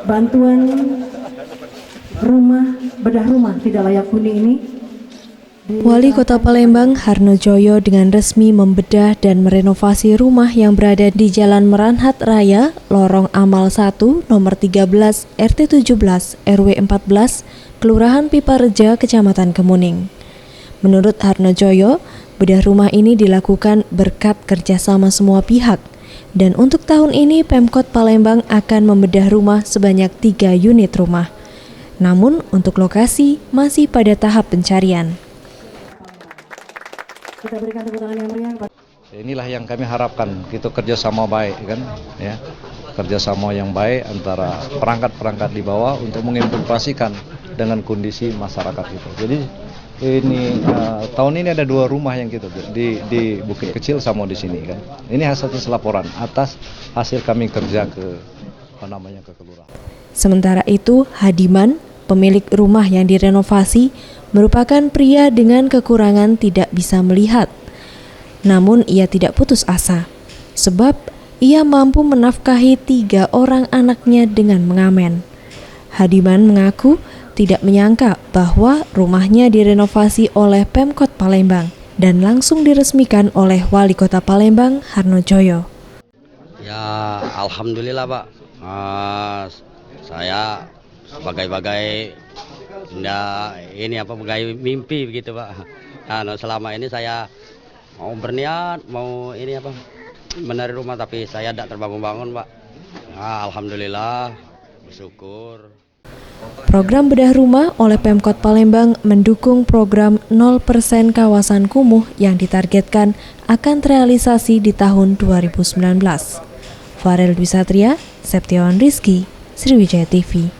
Bantuan bedah rumah tidak layak huni ini. Wali Kota Palembang Harnojoyo dengan resmi membedah dan merenovasi rumah yang berada di Jalan Meranhat Raya, Lorong Amal 1, nomor 13, RT 17, RW 14, Kelurahan Pipareja, Kecamatan Kemuning. Menurut Harnojoyo, bedah rumah ini dilakukan berkat kerjasama semua pihak. Dan untuk tahun ini Pemkot Palembang akan membedah rumah sebanyak 3 unit rumah. Namun untuk lokasi masih pada tahap pencarian. Kita berikan tepuk tangan yang meriah. Inilah yang kami harapkan, kita kerjasama baik kan, ya, kerjasama yang baik antara perangkat-perangkat di bawah untuk mengimplementasikan dengan kondisi masyarakat itu. Jadi ini tahun ini ada 2 rumah yang gitu di Bukit Kecil sama di sini kan. Ini hasil laporan atas hasil kami kerja ke kelurahan. Sementara itu, Hadiman, pemilik rumah yang direnovasi, merupakan pria dengan kekurangan tidak bisa melihat. Namun ia tidak putus asa, sebab ia mampu menafkahi 3 orang anaknya dengan mengamen. Hadiman mengaku tidak menyangka bahwa rumahnya direnovasi oleh Pemkot Palembang dan langsung diresmikan oleh Wali Kota Palembang Harnojoyo. Ya, alhamdulillah Pak. Saya bagai-bagai bagai mimpi begitu Pak. Selama ini saya mau berniat menarik rumah tapi saya tidak terbangun-bangun Pak. Alhamdulillah, bersyukur. Program bedah rumah oleh Pemkot Palembang mendukung program 0% kawasan kumuh yang ditargetkan akan terrealisasi di tahun 2019. Farel Dwi Satria, Septiawan Rizky, Sriwijaya TV.